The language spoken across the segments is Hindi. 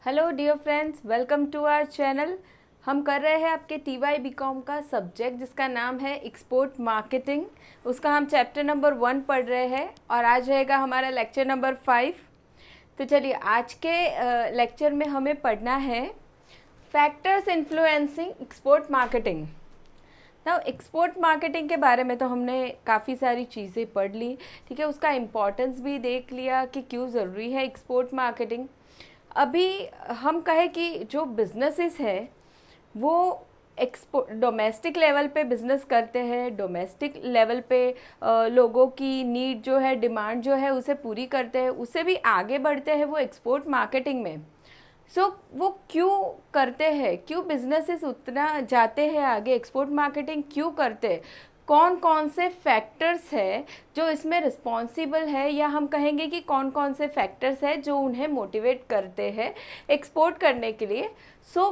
Hello dear friends, welcome to our channel. हम कर रहे हैं आपके TY BCom का सब्जेक्ट जिसका नाम है एक्सपोर्ट मार्केटिंग। उसका हम चैप्टर नंबर 1 पढ़ रहे हैं और आज रहेगा हमारा लेक्चर नंबर 5। तो चलिए, आज के लेक्चर में हमें पढ़ना है फैक्टर्स इन्फ्लुएंसिंग एक्सपोर्ट मार्केटिंग। ना एक्सपोर्ट मार्केटिंग के बारे में तो हमने काफ़ी सारी चीज़ें पढ़ ली, ठीक है। उसका इम्पोर्टेंस भी देख लिया कि क्यों ज़रूरी है एक्सपोर्ट मार्केटिंग। अभी हम कहें कि जो बिजनेसेस है वो एक्सपोर्ट डोमेस्टिक लेवल पे बिज़नेस करते हैं, डोमेस्टिक लेवल पे लोगों की नीड जो है, डिमांड जो है उसे पूरी करते हैं, उससे भी आगे बढ़ते हैं वो एक्सपोर्ट मार्केटिंग में। वो क्यों करते हैं, क्यों बिजनेसेस उतना जाते हैं आगे, एक्सपोर्ट मार्केटिंग क्यों करते हैं, कौन कौन से फैक्टर्स है जो इसमें रिस्पॉन्सिबल है, या हम कहेंगे कि कौन कौन से फैक्टर्स है जो उन्हें मोटिवेट करते हैं एक्सपोर्ट करने के लिए।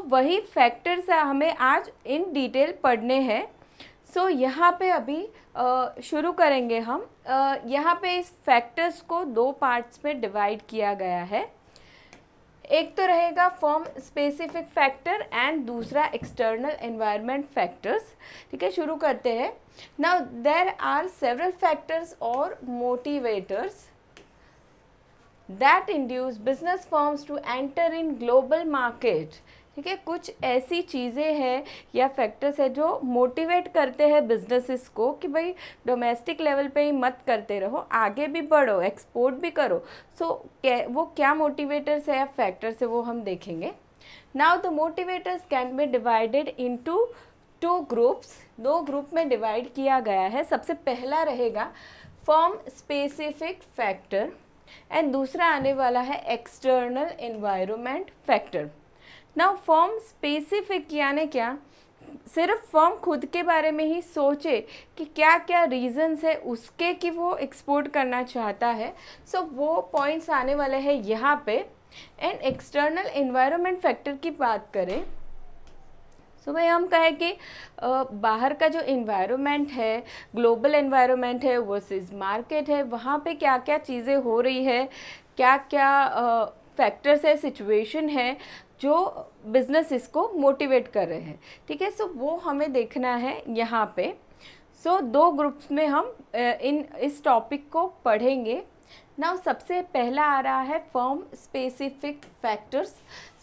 वही फैक्टर्स हमें आज इन डिटेल पढ़ने हैं। यहाँ पे अभी शुरू करेंगे हम। यहाँ पे इस फैक्टर्स को 2 पार्ट्स में डिवाइड किया गया है। एक तो रहेगा फर्म स्पेसिफिक फैक्टर एंड दूसरा एक्सटर्नल एनवायरनमेंट फैक्टर्स। ठीक है, शुरू करते हैं। Now there are several factors और motivators that induce business firms to enter in global market. ठीक है, कुछ ऐसी चीज़ें हैं या फैक्टर्स है जो मोटिवेट करते हैं बिजनेसेस को कि भाई डोमेस्टिक लेवल पे ही मत करते रहो, आगे भी बढ़ो, एक्सपोर्ट भी करो। वो क्या मोटिवेटर्स है या फैक्टर्स है वो हम देखेंगे। Now the motivators can be divided into 2 groups. 2 group में डिवाइड किया गया है। सबसे पहला रहेगा फर्म स्पेसिफिक फैक्टर एंड दूसरा आने वाला है external environment factor. Now firm specific यानी क्या, सिर्फ फर्म खुद के बारे में ही सोचे कि क्या क्या रीजंस है उसके कि वो एक्सपोर्ट करना चाहता है। वो पॉइंट्स आने वाले हैं यहाँ पे। एंड एक्सटर्नल एनवायरनमेंट फैक्टर की बात करें भाई हम कहें कि बाहर का जो एनवायरनमेंट है, ग्लोबल एनवायरनमेंट है वर्सेस मार्केट है, वहाँ पे क्या क्या चीज़ें हो रही है, क्या क्या फैक्टर्स है, सिचुएशन है जो बिजनेस इसको मोटिवेट कर रहे हैं। ठीक है, वो हमें देखना है यहाँ पे। 2 ग्रुप्स में हम इस टॉपिक को पढ़ेंगे। नाउ सबसे पहला आ रहा है फर्म स्पेसिफिक फैक्टर्स।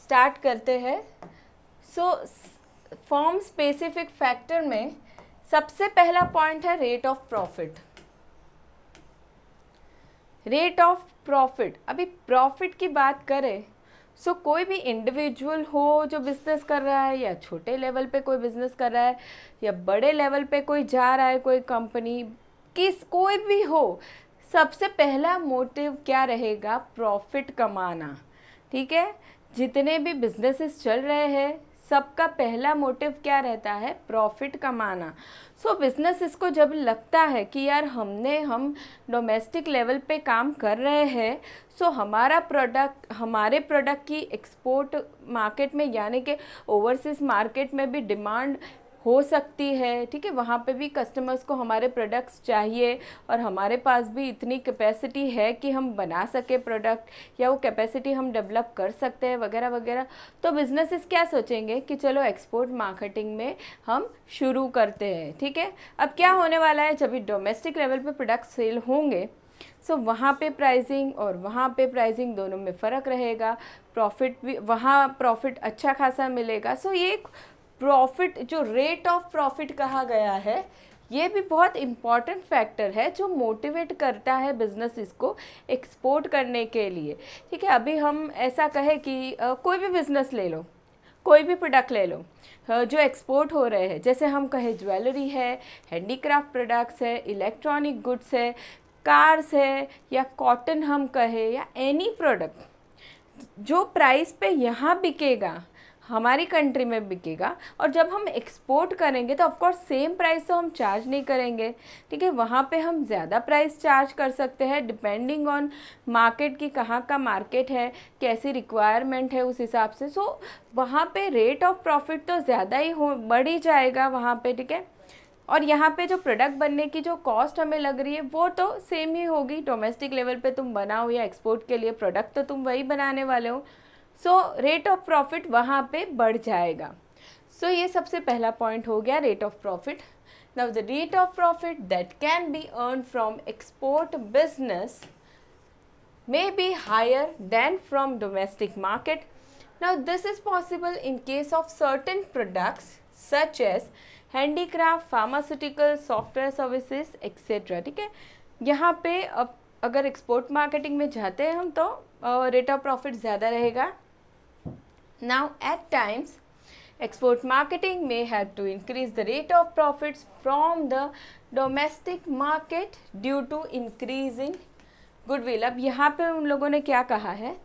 स्टार्ट करते हैं। फर्म स्पेसिफिक फैक्टर में सबसे पहला पॉइंट है rate of profit. Rate of profit, अभी प्रॉफिट की बात करें कोई भी इंडिविजुअल हो जो बिजनेस कर रहा है, या छोटे लेवल पे कोई बिजनेस कर रहा है, या बड़े लेवल पे कोई जा रहा है, कोई कंपनी, कोई भी हो, सबसे पहला मोटिव क्या रहेगा? प्रॉफिट कमाना। ठीक है, जितने भी बिजनेसेस चल रहे हैं सबका पहला मोटिव क्या रहता है? प्रॉफिट कमाना। बिजनेस को जब लगता है कि यार हम डोमेस्टिक लेवल पे काम कर रहे हैं, हमारे प्रोडक्ट की एक्सपोर्ट मार्केट में यानी कि ओवरसीज मार्केट में भी डिमांड हो सकती है। ठीक है, वहाँ पे भी कस्टमर्स को हमारे प्रोडक्ट्स चाहिए और हमारे पास भी इतनी कैपेसिटी है कि हम बना सके प्रोडक्ट, या वो कैपेसिटी हम डेवलप कर सकते हैं वगैरह वगैरह। तो बिजनेसेस क्या सोचेंगे कि चलो एक्सपोर्ट मार्केटिंग में हम शुरू करते हैं। ठीक है, अब क्या होने वाला है, जब भी डोमेस्टिक लेवल पे प्रोडक्ट सेल होंगे वहाँ पे प्राइसिंग और वहाँ पे प्राइसिंग दोनों में फ़र्क रहेगा, प्रॉफिट भी वहाँ प्रॉफिट अच्छा खासा मिलेगा। ये प्रॉफिट, जो रेट ऑफ प्रॉफिट कहा गया है, ये भी बहुत इम्पॉर्टेंट फैक्टर है जो मोटिवेट करता है बिजनेस इसको एक्सपोर्ट करने के लिए। ठीक है, अभी हम ऐसा कहें कि कोई भी बिजनेस ले लो, कोई भी प्रोडक्ट ले लो जो एक्सपोर्ट हो रहे हैं, जैसे हम कहें ज्वेलरी है, हैंडीक्राफ्ट प्रोडक्ट्स है, इलेक्ट्रॉनिक गुड्स है, कार्स है, या कॉटन हम कहें, या एनी प्रोडक्ट जो प्राइस पे यहाँ बिकेगा हमारी कंट्री में बिकेगा, और जब हम एक्सपोर्ट करेंगे तो ऑफकोर्स सेम प्राइस तो हम चार्ज नहीं करेंगे। ठीक है, वहाँ पे हम ज़्यादा प्राइस चार्ज कर सकते हैं डिपेंडिंग ऑन मार्केट की, कहाँ का मार्केट है, कैसी रिक्वायरमेंट है, उस हिसाब से। वहाँ पे रेट ऑफ प्रॉफिट तो ज़्यादा ही बढ़ ही जाएगा वहाँ पे। ठीक है, और यहाँ पे जो प्रोडक्ट बनने की जो कॉस्ट हमें लग रही है वो तो सेम ही होगी। डोमेस्टिक लेवल पे तुम बनाओ या एक्सपोर्ट के लिए प्रोडक्ट तो तुम वही बनाने वाले हो, सो रेट ऑफ प्रॉफिट वहाँ पे बढ़ जाएगा। सो ये सबसे पहला पॉइंट हो गया, rate of profit. Now the rate of profit that can be earn from export business may be higher than from domestic market. Now this is possible in case of certain products such as handicraft, pharmaceutical, software services etc. ठीक है, यहाँ पे अब अगर एक्सपोर्ट मार्केटिंग में जाते हैं हम तो रेट ऑफ प्रॉफिट ज़्यादा रहेगा। Now at times export marketing may help to increase the rate of profits from the domestic market due to increasing goodwill. अब यहाँ पे उन लोगों ने क्या कहा है,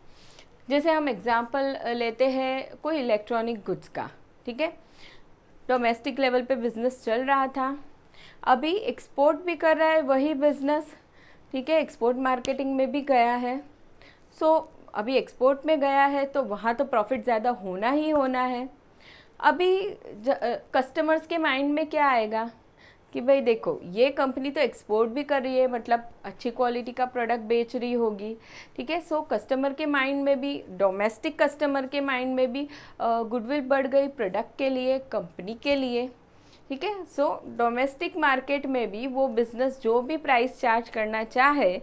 जैसे हम एग्जांपल लेते हैं कोई इलेक्ट्रॉनिक गुड्स का, ठीक है, डोमेस्टिक लेवल पे बिज़नेस चल रहा था, अभी एक्सपोर्ट भी कर रहा है वही बिज़नेस, ठीक है, एक्सपोर्ट मार्केटिंग में भी गया है। सो अभी एक्सपोर्ट में गया है तो वहाँ तो प्रॉफिट ज़्यादा होना ही होना है। अभी कस्टमर्स के माइंड में क्या आएगा कि भाई देखो ये कंपनी तो एक्सपोर्ट भी कर रही है, मतलब अच्छी क्वालिटी का प्रोडक्ट बेच रही होगी, ठीक है। सो कस्टमर के माइंड में भी, डोमेस्टिक कस्टमर के माइंड में भी गुडविल बढ़ गई प्रोडक्ट के लिए, कंपनी के लिए, ठीक है। सो डोमेस्टिक मार्केट में भी वो बिज़नेस जो भी प्राइस चार्ज करना चाहे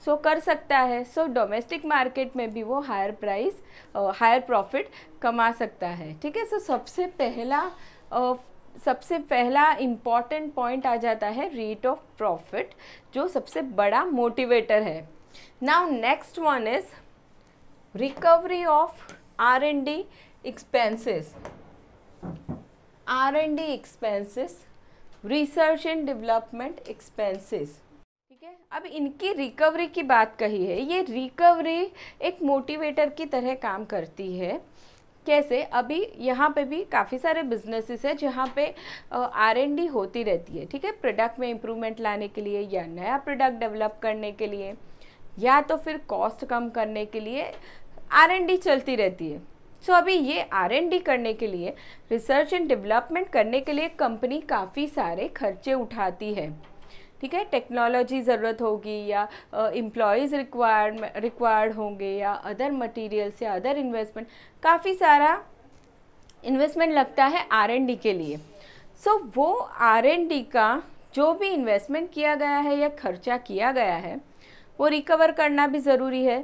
सो कर सकता है। सो डोमेस्टिक मार्केट में भी वो हायर प्राइस, हायर प्रॉफिट कमा सकता है, ठीक है। सो सबसे पहला इम्पॉर्टेंट पॉइंट आ जाता है रेट ऑफ प्रॉफिट, जो सबसे बड़ा मोटिवेटर है। Now next one is recovery of R&D expenses, R&D expenses, research and development expenses, ठीक है। अब इनकी रिकवरी की बात कही है, ये रिकवरी एक मोटिवेटर की तरह काम करती है। कैसे, अभी यहाँ पे भी काफ़ी सारे बिजनेसेस हैं जहाँ पे R&D होती रहती है, ठीक है, प्रोडक्ट में इम्प्रूवमेंट लाने के लिए या नया प्रोडक्ट डेवलप करने के लिए या तो फिर कॉस्ट कम करने के लिए R&D चलती रहती है। सो अभी ये R&D करने के लिए, रिसर्च एंड डेवलपमेंट करने के लिए कंपनी काफ़ी सारे खर्चे उठाती है, ठीक है। टेक्नोलॉजी ज़रूरत होगी या एम्प्लॉयज़ रिक्वायर्ड होंगे या अदर मटेरियल्स या अदर इन्वेस्टमेंट, काफ़ी सारा इन्वेस्टमेंट लगता है R&D के लिए। सो वो R&D का जो भी इन्वेस्टमेंट किया गया है या खर्चा किया गया है वो रिकवर करना भी ज़रूरी है,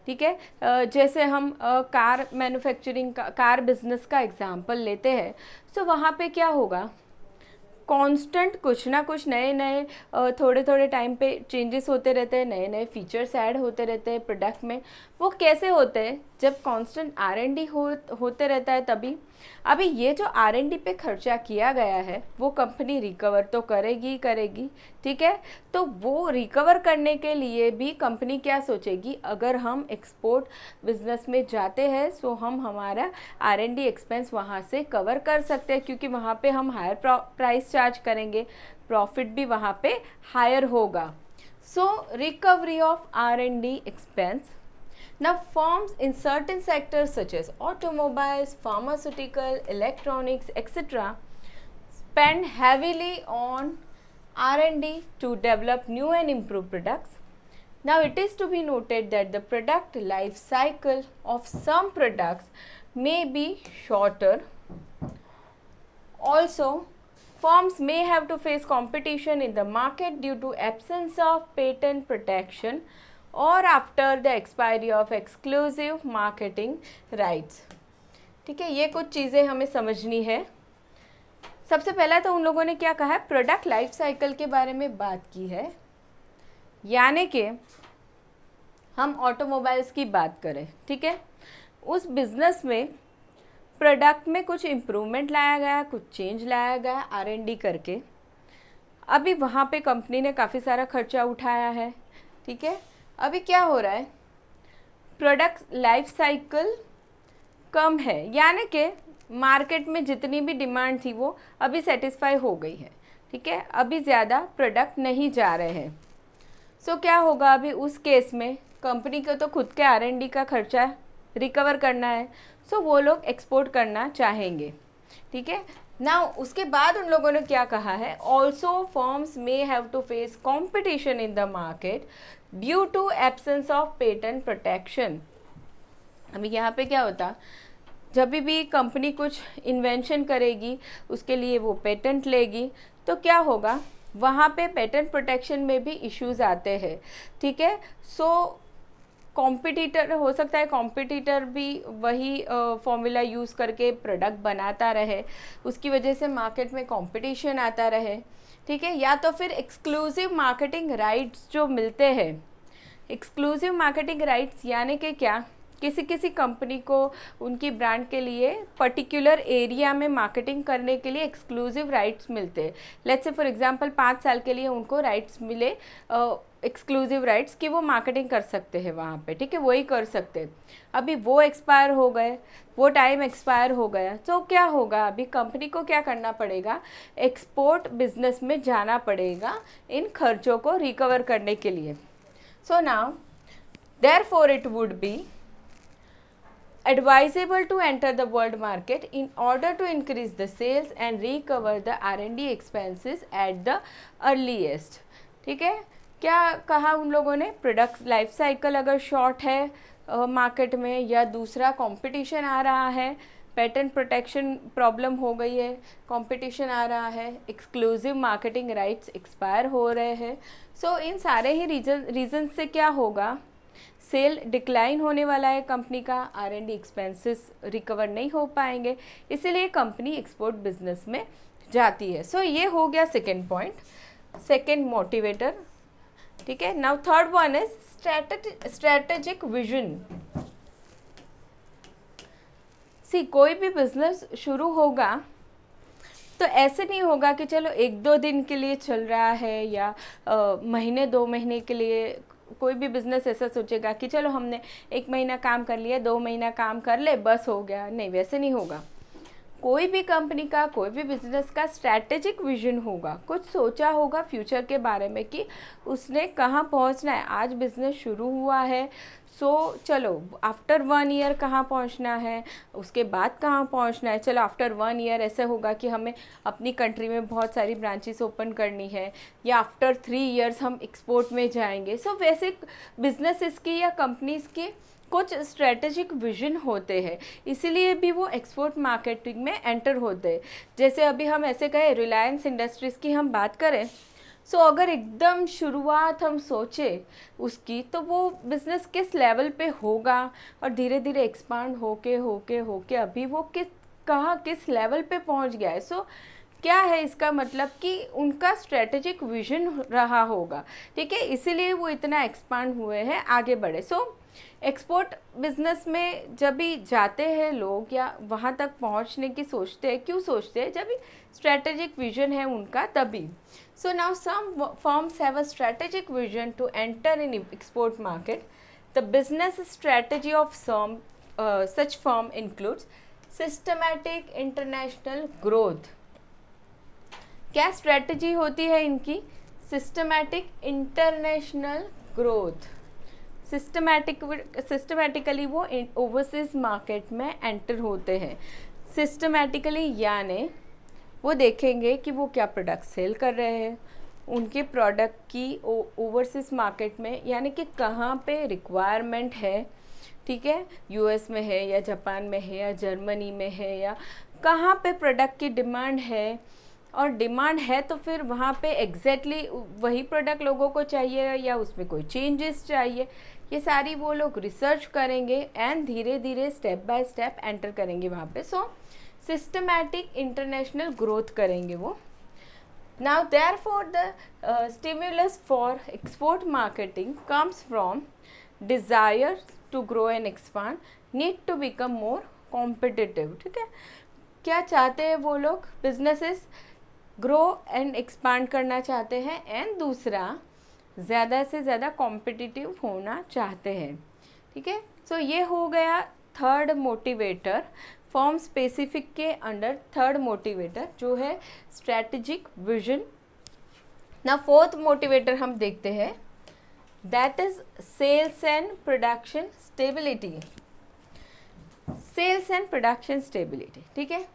ठीक है। जैसे हम कार मैन्युफैक्चरिंग का, कार बिजनेस का एग्जांपल लेते हैं, सो वहाँ पे क्या होगा, कांस्टेंट कुछ ना कुछ नए थोड़े थोड़े टाइम पे चेंजेस होते रहते हैं, नए नए फीचर्स ऐड होते रहते हैं प्रोडक्ट में। वो कैसे होते हैं, जब कांस्टेंट R&D होते रहता है तभी। अभी ये जो R&D पे खर्चा किया गया है वो कंपनी रिकवर तो करेगी, ठीक है। तो वो रिकवर करने के लिए भी कंपनी क्या सोचेगी, अगर हम एक्सपोर्ट बिजनेस में जाते हैं सो हम हमारा R&D एक्सपेंस वहाँ से कवर कर सकते हैं, क्योंकि वहाँ पे हम हायर प्राइस चार्ज करेंगे, प्रॉफिट भी वहाँ पे हायर होगा। So recovery of R&D expense. Now firms in certain sectors such as automobiles, pharmaceutical, electronics, etc. spend heavily on R&D to develop new and improved products. Now it is to be noted that the product life cycle of some products may be shorter. Also, firms may have to face competition in the market due to absence of patent protection और after the expiry of exclusive marketing rights, ठीक है। ये कुछ चीज़ें हमें समझनी है। सबसे पहला तो उन लोगों ने क्या कहा है, प्रोडक्ट लाइफ साइकिल के बारे में बात की है, यानी कि हम ऑटोमोबाइल्स की बात करें, ठीक है, उस बिज़नेस में प्रोडक्ट में कुछ इम्प्रूवमेंट लाया गया, कुछ चेंज लाया गया R&D करके। अभी वहाँ पे कंपनी ने काफ़ी सारा खर्चा उठाया है, ठीक है। अभी क्या हो रहा है, प्रोडक्ट लाइफ साइकिल कम है, यानी कि मार्केट में जितनी भी डिमांड थी वो अभी सेटिस्फाई हो गई है, ठीक है, अभी ज़्यादा प्रोडक्ट नहीं जा रहे हैं। सो क्या होगा, अभी उस केस में कंपनी को तो खुद के R&D का खर्चा रिकवर करना है, सो वो लोग एक्सपोर्ट करना चाहेंगे, ठीक है ना। उसके बाद उन लोगों ने क्या कहा है, also firms may have to face competition in the market due to absence of patent protection. अभी यहाँ पे क्या होता, जब भी कंपनी कुछ इन्वेंशन करेगी उसके लिए वो पेटेंट लेगी, तो क्या होगा वहाँ पे पेटेंट प्रोटेक्शन में भी इश्यूज आते हैं, ठीक है। सो कॉम्पिटिटर हो सकता है, कॉम्पिटिटर भी वही फॉर्मूला यूज़ करके प्रोडक्ट बनाता रहे, उसकी वजह से मार्केट में कंपटीशन आता रहे, ठीक है। या तो फिर एक्सक्लूसिव मार्केटिंग राइट्स जो मिलते हैं, एक्सक्लूसिव मार्केटिंग राइट्स यानी कि क्या, किसी किसी कंपनी को उनकी ब्रांड के लिए पर्टिकुलर एरिया में मार्केटिंग करने के लिए एक्सक्लूसिव राइट्स मिलते हैं। लेट्स से फॉर एग्जांपल 5 साल के लिए उनको राइट्स मिले, एक्सक्लूसिव राइट्स कि वो मार्केटिंग कर सकते हैं वहाँ पे, ठीक है, वही कर सकते हैं। अभी वो एक्सपायर हो गए, वो टाइम एक्सपायर हो गया, तो क्या होगा, अभी कंपनी को क्या करना पड़ेगा, एक्सपोर्ट बिजनेस में जाना पड़ेगा इन खर्चों को रिकवर करने के लिए। So now therefore it would be advisable to enter the world market in order to increase the sales and recover the R&D expenses at the earliest, ठीक है। क्या कहा उन लोगों ने, प्रोडक्ट लाइफ साइकिल अगर शॉर्ट है मार्केट में, या दूसरा कंपटीशन आ रहा है, पेटेंट प्रोटेक्शन प्रॉब्लम हो गई है, कंपटीशन आ रहा है, एक्सक्लूसिव मार्केटिंग राइट्स एक्सपायर हो रहे हैं, सो इन सारे ही रीजन से क्या होगा, सेल डिक्लाइन होने वाला है कंपनी का, R&D एक्सपेंसेस रिकवर नहीं हो पाएंगे, इसीलिए कंपनी एक्सपोर्ट बिजनेस में जाती है। सो ये हो गया सेकेंड पॉइंट, सेकेंड मोटिवेटर, ठीक है। Now third one is strategic vision. See कोई भी बिजनेस शुरू होगा तो ऐसे नहीं होगा कि चलो 1-2 दिन के लिए चल रहा है, या महीने 2 महीने के लिए। कोई भी बिज़नेस ऐसा सोचेगा कि चलो हमने 1 महीना काम कर लिया, 2 महीना काम कर ले, बस हो गया, नहीं, वैसे नहीं होगा। कोई भी कंपनी का, कोई भी बिजनेस का स्ट्रैटेजिक विजन होगा, कुछ सोचा होगा फ्यूचर के बारे में कि उसने कहाँ पहुँचना है। आज बिजनेस शुरू हुआ है, सो चलो आफ्टर 1 ईयर कहाँ पहुँचना है, उसके बाद कहाँ पहुँचना है। चलो आफ्टर 1 ईयर ऐसे होगा कि हमें अपनी कंट्री में बहुत सारी ब्रांचेस ओपन करनी है, या आफ्टर 3 ईयर्स हम एक्सपोर्ट में जाएंगे। सो वैसे बिजनेसेस की या कंपनीज़ की कुछ स्ट्रेटेजिक विजन होते हैं, इसीलिए भी वो एक्सपोर्ट मार्केटिंग में एंटर होते हैं। जैसे अभी हम ऐसे कहें रिलायंस इंडस्ट्रीज़ की हम बात करें, सो अगर एकदम शुरुआत हम सोचें उसकी, तो वो बिज़नेस किस लेवल पे होगा और धीरे धीरे एक्सपांड होके अभी वो किस लेवल पे पहुंच गया है। सो क्या है इसका मतलब कि उनका स्ट्रेटेजिक विजन रहा होगा, ठीक है, इसीलिए वो इतना एक्सपांड हुए हैं, आगे बढ़े। सो एक्सपोर्ट बिजनेस में जब भी जाते हैं लोग या वहाँ तक पहुँचने की सोचते हैं, क्यों सोचते हैं, जब भी स्ट्रेटेजिक विजन है उनका तभी। So now some firms have a strategic vision to enter in export market. The business strategy of such firm includes systematic international growth. क्या स्ट्रेटजी होती है इनकी, सिस्टमैटिक इंटरनेशनल ग्रोथ। सिस्टमैटिकली वो ओवरसीज मार्केट में एंटर होते हैं। सिस्टमैटिकली यानी वो देखेंगे कि वो क्या प्रोडक्ट सेल कर रहे हैं, उनके प्रोडक्ट की ओवरसीज मार्केट में यानी कि कहाँ पे रिक्वायरमेंट है, ठीक है, यूएस में है या जापान में है या जर्मनी में है, या कहाँ पे प्रोडक्ट की डिमांड है, और डिमांड है तो फिर वहाँ पे एग्जैक्टली वही प्रोडक्ट लोगों को चाहिए या उसमें कोई चेंजेस चाहिए, ये सारी वो लोग रिसर्च करेंगे एंड धीरे धीरे स्टेप बाय स्टेप एंटर करेंगे वहाँ पे। सो सिस्टमैटिक इंटरनेशनल ग्रोथ करेंगे वो। Now therefore the stimulus for export marketing comes from desire to grow and expand, need to become more competitive, ठीक है। क्या चाहते हैं वो लोग, बिजनेसेस ग्रो एंड एक्सपांड करना चाहते हैं, एंड दूसरा ज़्यादा से ज़्यादा कॉम्पिटिटिव होना चाहते हैं, ठीक है। सो ये हो गया थर्ड मोटिवेटर, फॉर्म स्पेसिफिक के अंडर थर्ड मोटिवेटर जो है स्ट्रेटेजिक विजन। ना फोर्थ मोटिवेटर हम देखते हैं, that is sales and production stability. Sales and production stability, ठीक है।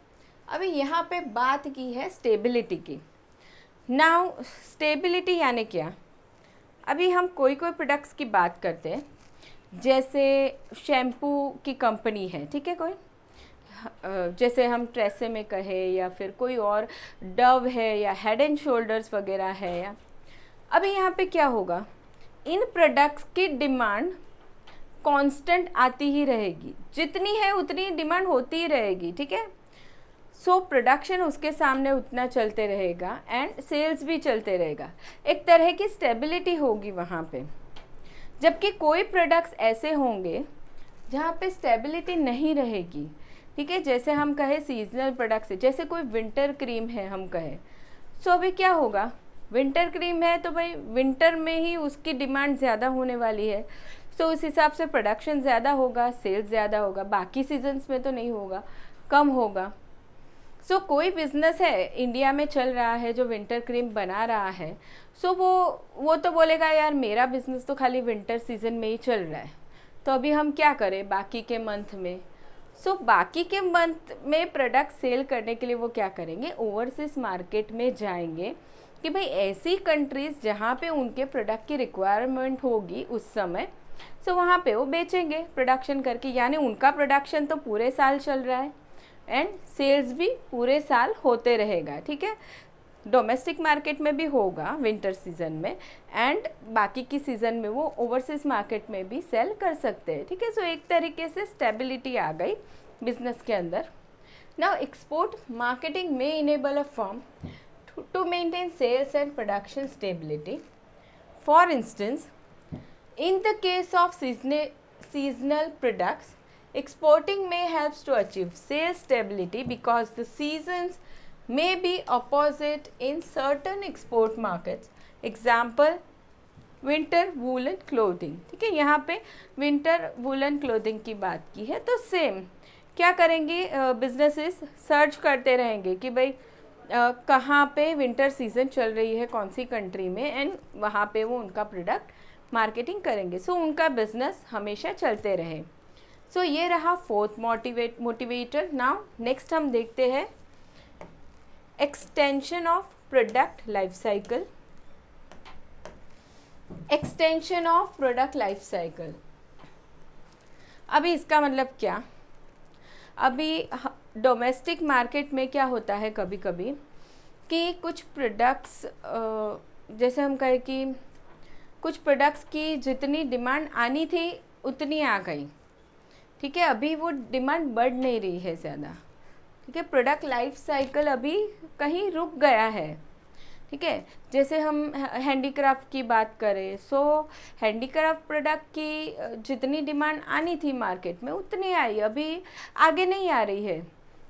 अभी यहाँ पे बात की है स्टेबिलिटी की। नाउ स्टेबिलिटी यानी क्या, अभी हम कोई प्रोडक्ट्स की बात करते हैं जैसे शैम्पू की कंपनी है, ठीक है, कोई जैसे हम ट्रेसे में कहे, या फिर कोई और डव है, या हेड एंड शोल्डर्स वगैरह है, या अभी यहाँ पे क्या होगा, इन प्रोडक्ट्स की डिमांड कांस्टेंट आती ही रहेगी, जितनी है उतनी डिमांड होती ही रहेगी, ठीक है। सो प्रोडक्शन उसके सामने उतना चलते रहेगा एंड सेल्स भी चलते रहेगा, एक तरह की स्टेबिलिटी होगी वहाँ पे। जबकि कोई प्रोडक्ट्स ऐसे होंगे जहाँ पे स्टेबिलिटी नहीं रहेगी, ठीक है, जैसे हम कहें सीजनल प्रोडक्ट्स है, जैसे कोई विंटर क्रीम है हम कहें, सो अभी क्या होगा, विंटर क्रीम है तो भाई विंटर में ही उसकी डिमांड ज़्यादा होने वाली है, सो उस हिसाब से प्रोडक्शन ज़्यादा होगा, सेल्स ज़्यादा होगा, बाकी सीजन्स में तो नहीं होगा, कम होगा। सो कोई बिज़नेस है इंडिया में चल रहा है जो विंटर क्रीम बना रहा है, सो वो तो बोलेगा यार मेरा बिज़नेस तो खाली विंटर सीजन में ही चल रहा है, तो अभी हम क्या करें बाकी के मंथ में। सो बाकी के मंथ में प्रोडक्ट सेल करने के लिए वो क्या करेंगे, ओवरसीज़ मार्केट में जाएंगे कि भाई ऐसी कंट्रीज़ जहाँ पे उनके प्रोडक्ट की रिक्वायरमेंट होगी उस समय, सो वहाँ पे वो बेचेंगे प्रोडक्शन करके, यानी उनका प्रोडक्शन तो पूरे साल चल रहा है एंड सेल्स भी पूरे साल होते रहेगा, ठीक है। डोमेस्टिक मार्केट में भी होगा विंटर सीजन में, एंड बाकी की सीज़न में वो ओवरसीज़ मार्केट में भी सेल कर सकते हैं, ठीक है। सो एक तरीके से स्टेबिलिटी आ गई बिजनेस के अंदर। नाउ एक्सपोर्ट मार्केटिंग में enable a firm to maintain sales and production stability. For instance, in the case of seasonal products, exporting may helps to achieve sales stability because the seasons may be opposite in certain export markets. Example, winter woolen clothing, ठीक है, यहाँ पे winter woolen clothing की बात की है, तो सेम क्या करेंगे, बिजनेसेस सर्च करते रहेंगे कि भाई कहाँ पे विंटर सीजन चल रही है कौन सी कंट्री में, एंड वहाँ पे वो उनका प्रोडक्ट मार्केटिंग करेंगे, सो उनका बिजनेस हमेशा चलते रहे। सो ये रहा फोर्थ मोटिवेटर। नाउ नेक्स्ट हम देखते हैं extension of product life cycle. Extension of product life cycle, अभी इसका मतलब क्या, अभी डोमेस्टिक मार्केट में क्या होता है कभी कभी कि कुछ प्रोडक्ट्स, जैसे हम कहें कि कुछ प्रोडक्ट्स की जितनी डिमांड आनी थी उतनी आ गई, ठीक है, अभी वो डिमांड बढ़ नहीं रही है ज़्यादा, ठीक है, प्रोडक्ट लाइफ साइकिल अभी कहीं रुक गया है, ठीक है। जैसे हम हैंडीक्राफ्ट की बात करें, सो हैंडीक्राफ्ट प्रोडक्ट की जितनी डिमांड आनी थी मार्केट में उतनी आई, अभी आगे नहीं आ रही है,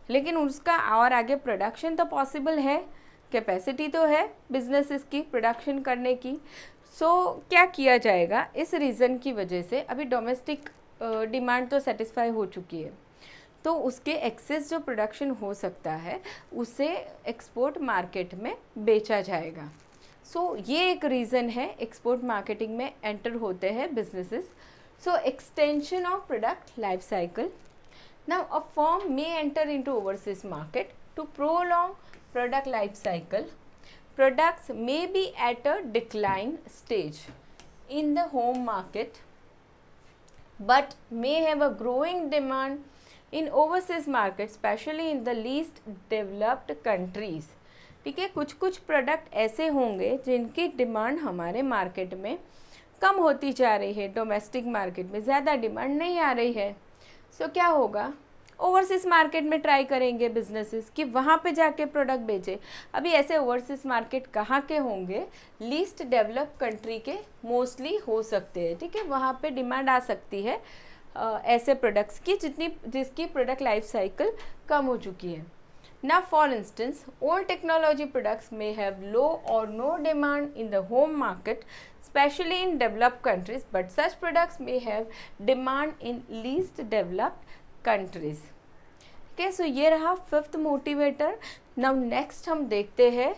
लेकिन उसका और आगे प्रोडक्शन तो पॉसिबल है, कैपेसिटी तो है बिजनेसेस की प्रोडक्शन करने की। सो क्या किया जाएगा, इस रीज़न की वजह से अभी डोमेस्टिक डिमांड तो सेटिस्फाई हो चुकी है, तो उसके एक्सेस जो प्रोडक्शन हो सकता है उसे एक्सपोर्ट मार्केट में बेचा जाएगा। सो ये एक रीज़न है एक्सपोर्ट मार्केटिंग में एंटर होते हैं businesses. So extension of product life cycle. Now a firm may enter into overseas market to prolong product life cycle. Products may be at a decline stage in the home market but may have a growing demand in overseas market, especially in the least developed countries. ठीक है, कुछ कुछ प्रोडक्ट ऐसे होंगे जिनकी डिमांड हमारे मार्केट में कम होती जा रही है, डोमेस्टिक मार्केट में ज़्यादा डिमांड नहीं आ रही है। सो क्या होगा, ओवरसीज़ मार्केट में ट्राई करेंगे बिजनेसेस कि वहाँ पे जाके प्रोडक्ट बेचे। अभी ऐसे ओवरसीज़ मार्केट कहाँ के होंगे, लीस्ट डेवलप कंट्री के मोस्टली हो सकते हैं, ठीक है, वहाँ पे डिमांड आ सकती है ऐसे प्रोडक्ट्स की जिसकी प्रोडक्ट लाइफ साइकिल कम हो चुकी है। Now for instance, old technology products may have low or no demand in the home market, especially in developed countries, but such products may have demand in least developed countries. Okay, so ये रहा फिफ्थ मोटिवेटर। Now next हम देखते हैं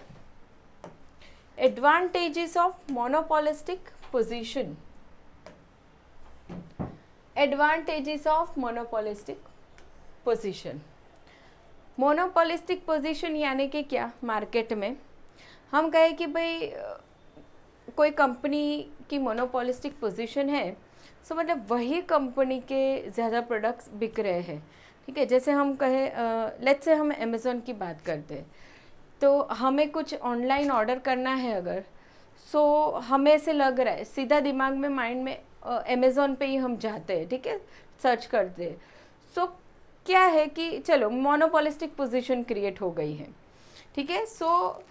advantages of monopolistic position. Advantages of monopolistic position. Monopolistic position यानी कि क्या, मार्केट में हम कहें कि भाई कोई कंपनी की मोनोपोलिस्टिक पोजीशन है, सो मतलब वही कंपनी के ज़्यादा प्रोडक्ट्स बिक रहे हैं, ठीक है। जैसे हम कहें लेट्स से हम अमेज़ॉन की बात करते हैं, तो हमें कुछ ऑनलाइन ऑर्डर करना है अगर, सो हमें ऐसे लग रहा है, सीधा दिमाग में माइंड में अमेज़ॉन पे ही हम जाते हैं, ठीक है, सर्च करते हैं। सो क्या है कि चलो मोनोपोलिस्टिक पोजीशन क्रिएट हो गई है, ठीक है। सो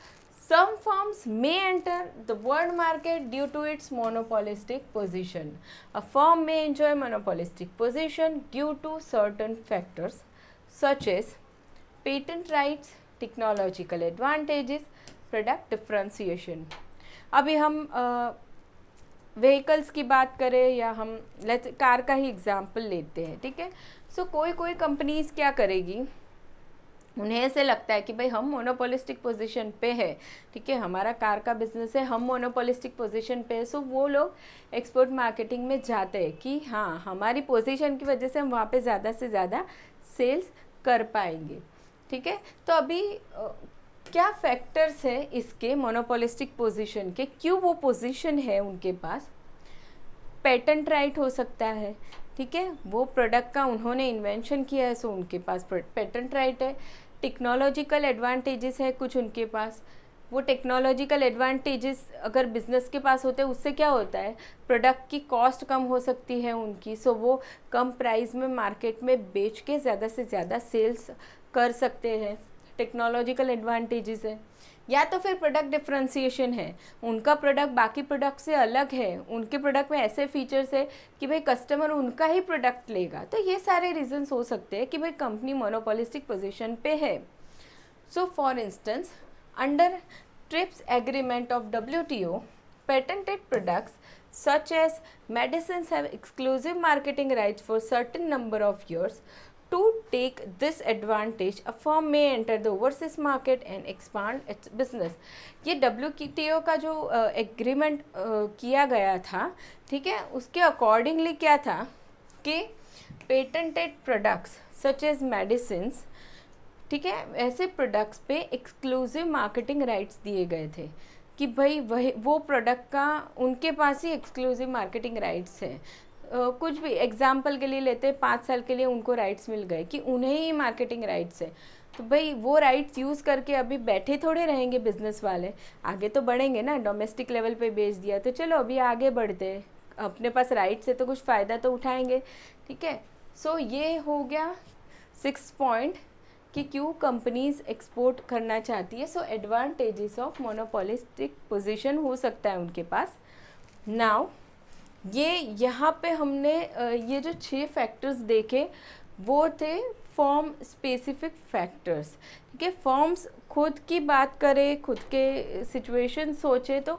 some firms may enter the world market due to its monopolistic position. A firm may enjoy monopolistic position due to certain factors such as patent rights, technological advantages, product differentiation. अभी हम व्हीकल्स की बात करें या हम कार का ही एग्जाम्पल लेते हैं, ठीक है। सो कोई कंपनीज क्या करेगी, उन्हें ऐसे लगता है कि भाई हम मोनोपोलिस्टिक पोजीशन पे है, ठीक है, हमारा कार का बिजनेस है, हम मोनोपोलिस्टिक पोजीशन पे है। सो वो लोग एक्सपोर्ट मार्केटिंग में जाते हैं कि हाँ हमारी पोजीशन की वजह से हम वहाँ पे ज़्यादा से ज़्यादा सेल्स कर पाएंगे, ठीक है। तो अभी क्या फैक्टर्स है इसके मोनोपोलिस्टिक पोजीशन के, क्यों वो पोजीशन है उनके पास। पेटेंट राइट हो सकता है, ठीक है, वो प्रोडक्ट का उन्होंने इन्वेंशन किया है, सो उनके पास पेटेंट राइट है। टेक्नोलॉजिकल एडवांटेजेस है कुछ उनके पास, वो टेक्नोलॉजिकल एडवांटेजेस अगर बिजनेस के पास होते हैं उससे क्या होता है, प्रोडक्ट की कॉस्ट कम हो सकती है उनकी, सो वो कम प्राइस में मार्केट में बेच के ज़्यादा से ज़्यादा सेल्स कर सकते हैं, टेक्नोलॉजिकल एडवांटेजेस है। या तो फिर प्रोडक्ट डिफरेंशिएशन है, उनका प्रोडक्ट बाकी प्रोडक्ट से अलग है, उनके प्रोडक्ट में ऐसे फीचर्स है कि भाई कस्टमर उनका ही प्रोडक्ट लेगा। तो ये सारे रीजंस हो सकते हैं कि भाई कंपनी मोनोपोलिस्टिक पोजीशन पे है। So for instance under trips agreement of WTO, patented products such as medicines have exclusive marketing rights for certain number of years. To take this advantage, a firm may enter the overseas market and expand its business. ये WTO का जो एग्रीमेंट किया गया था, ठीक है, उसके अकॉर्डिंगली क्या था कि patented products such as medicines, ठीक है, ऐसे प्रोडक्ट्स पे एक्सक्लूसिव मार्केटिंग राइट्स दिए गए थे कि भाई वही वो प्रोडक्ट का उनके पास ही एक्सक्लूसिव मार्केटिंग राइट्स है। कुछ भी एग्जाम्पल के लिए लेते हैं, 5 साल के लिए उनको राइट्स मिल गए कि उन्हें ही मार्केटिंग राइट्स है, तो भाई वो राइट्स यूज़ करके अभी बैठे थोड़े रहेंगे बिजनेस वाले, आगे तो बढ़ेंगे ना। डोमेस्टिक लेवल पे बेच दिया तो चलो अभी आगे बढ़ते हैं, अपने पास राइट्स है तो कुछ फ़ायदा तो उठाएंगे, ठीक है। सो ये हो गया 6 पॉइंट कि क्यों कंपनीज एक्सपोर्ट करना चाहती है। सो एडवांटेजेस ऑफ मोनोपोलिस्टिक पोजीशन हो सकता है उनके पास। नाउ ये यहाँ पे हमने ये जो 6 फैक्टर्स देखे वो थे फॉर्म स्पेसिफिक फैक्टर्स, ठीक है। फॉर्म्स खुद की बात करें, खुद के सिचुएशन सोचे तो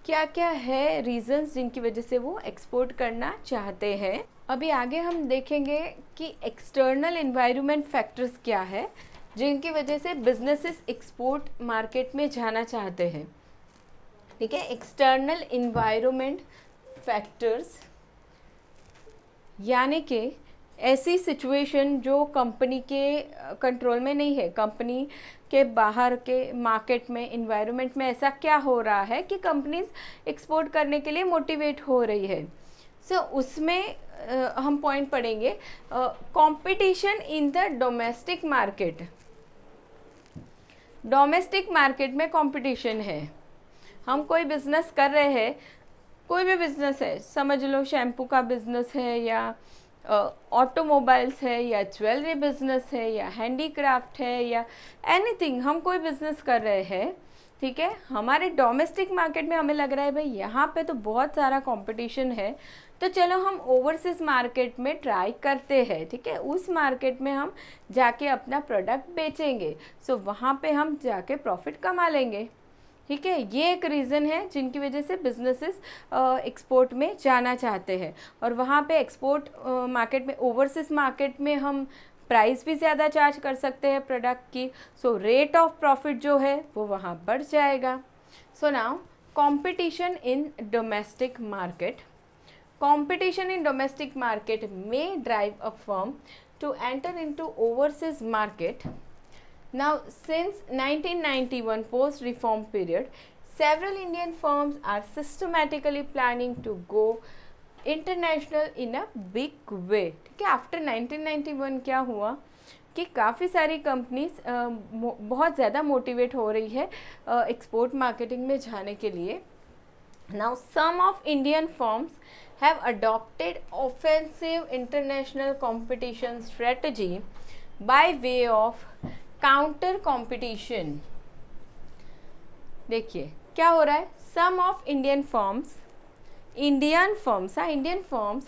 क्या क्या है रीजंस जिनकी वजह से वो एक्सपोर्ट करना चाहते हैं। अभी आगे हम देखेंगे कि एक्सटर्नल एनवायरनमेंट फैक्टर्स क्या है जिनकी वजह से बिजनेसेस एक्सपोर्ट मार्केट में जाना चाहते हैं, ठीक है। एक्सटर्नल एनवायरनमेंट फैक्टर्स यानी कि ऐसी सिचुएशन जो कंपनी के कंट्रोल में नहीं है, कंपनी के बाहर के मार्केट में इन्वायरमेंट में ऐसा क्या हो रहा है कि कंपनीज एक्सपोर्ट करने के लिए मोटिवेट हो रही है। सो उसमें हम पॉइंट पढ़ेंगे competition in the domestic market. Domestic market में कंपटीशन है, हम कोई बिजनेस कर रहे हैं, कोई भी बिजनेस है, समझ लो शैम्पू का बिजनेस है या ऑटोमोबाइल्स है या ज्वेलरी बिजनेस है या हैंडीक्राफ्ट है या एनीथिंग, हम कोई बिजनेस कर रहे हैं, ठीक है। हमारे डोमेस्टिक मार्केट में हमें लग रहा है भाई यहाँ पे तो बहुत सारा कंपटीशन है, तो चलो हम ओवरसीज मार्केट में ट्राई करते हैं, ठीक है। उस मार्केट में हम जाके अपना प्रोडक्ट बेचेंगे, सो वहाँ पे हम जाके प्रॉफिट कमा लेंगे, ठीक है। ये एक रीज़न है जिनकी वजह से बिजनेसेस एक्सपोर्ट में जाना चाहते हैं। और वहाँ पे एक्सपोर्ट मार्केट में, ओवरसीज मार्केट में हम प्राइस भी ज़्यादा चार्ज कर सकते हैं प्रोडक्ट की, सो रेट ऑफ प्रॉफिट जो है वो वहाँ बढ़ जाएगा। So now competition in domestic market. Competition in domestic market may drive a firm to enter into overseas market. Now, since 1991 post-reform period, several Indian firms are systematically planning to go international in a big way. ठीक है, आफ्टर 1991 क्या हुआ कि काफ़ी सारी कंपनीज बहुत ज़्यादा मोटिवेट हो रही है एक्सपोर्ट मार्केटिंग में जाने के लिए। Now some of Indian firms have adopted offensive international competition strategy by way of counter competition. देखिए क्या हो रहा है, some of Indian firms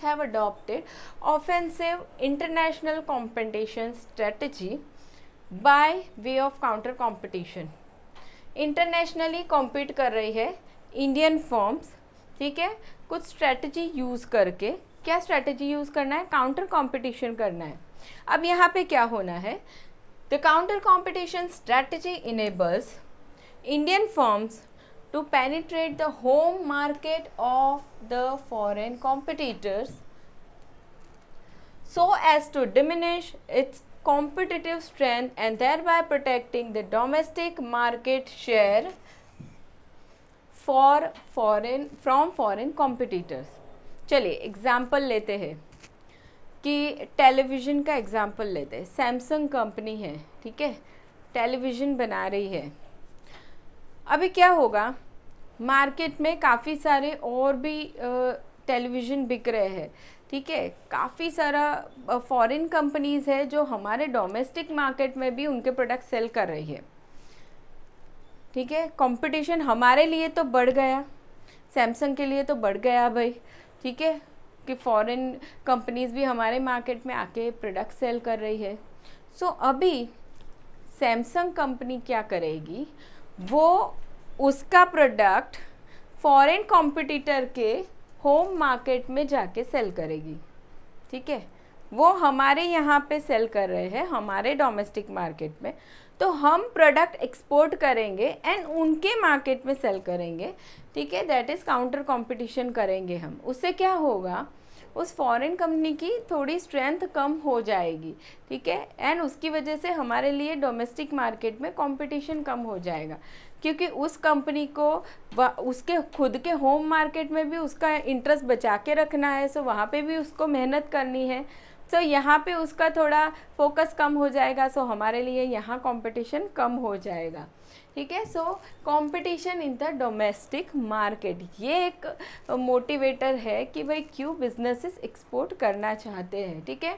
have adopted offensive international competition strategy by way of counter competition। Internationally compete कर रही है इंडियन फर्म्स, ठीक है, कुछ स्ट्रेटजी यूज़ करके। क्या स्ट्रेटजी यूज़ करना है? काउंटर कंपटीशन करना है। अब यहाँ पे क्या होना है, the counter competition strategy enables Indian firms to penetrate the home market of the foreign competitors so as to diminish its competitive strength and thereby protecting the domestic market share from foreign competitors। चलिए एग्जाम्पल लेते हैं कि टेलीविज़न का एग्जाम्पल लेते हैं। सैमसंग कंपनी है, ठीक है, टेलीविज़न बना रही है। अभी क्या होगा, मार्केट में काफ़ी सारे और भी टेलीविज़न बिक रहे हैं, ठीक है, काफ़ी सारा फॉरेन कंपनीज़ है जो हमारे डोमेस्टिक मार्केट में भी उनके प्रोडक्ट सेल कर रही है। ठीक है, कंपटीशन हमारे लिए तो बढ़ गया, सैमसंग के लिए तो बढ़ गया भाई, ठीक है, कि फॉरेन कंपनीज़ भी हमारे मार्केट में आके प्रोडक्ट सेल कर रही है। सो अभी सैमसंग कंपनी क्या करेगी, वो उसका प्रोडक्ट फॉरेन कॉम्पिटिटर के होम मार्केट में जाके सेल करेगी। ठीक है, वो हमारे यहाँ पे सेल कर रहे हैं हमारे डोमेस्टिक मार्केट में, तो हम प्रोडक्ट एक्सपोर्ट करेंगे एंड उनके मार्केट में सेल करेंगे। ठीक है, दैट इज़ काउंटर कंपटीशन करेंगे हम। उससे क्या होगा, उस फॉरेन कंपनी की थोड़ी स्ट्रेंथ कम हो जाएगी। ठीक है, एंड उसकी वजह से हमारे लिए डोमेस्टिक मार्केट में कंपटीशन कम हो जाएगा, क्योंकि उस कंपनी को उसके खुद के होम मार्केट में भी उसका इंटरेस्ट बचा के रखना है, सो वहाँ पे भी उसको मेहनत करनी है। सो यहाँ पे उसका थोड़ा फोकस कम हो जाएगा, सो हमारे लिए यहाँ कंपटीशन कम हो जाएगा। ठीक है, so competition in the domestic market, ये एक मोटिवेटर है कि भाई क्यों बिजनेसेस एक्सपोर्ट करना चाहते हैं। ठीक है,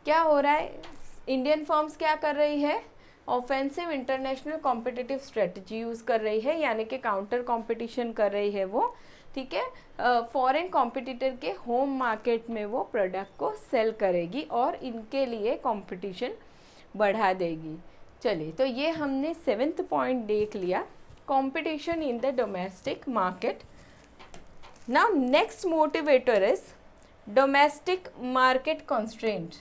क्या हो रहा है, इंडियन फर्म्स क्या कर रही है, offensive international competitive strategy use कर रही है, यानी कि काउंटर कंपटीशन कर रही है वो। ठीक है, फॉरेन कॉम्पिटिटर के होम मार्केट में वो प्रोडक्ट को सेल करेगी और इनके लिए कंपटीशन बढ़ा देगी। चलिए, तो ये हमने 7th पॉइंट देख लिया, competition in the domestic market. Now next motivator is domestic market constraint.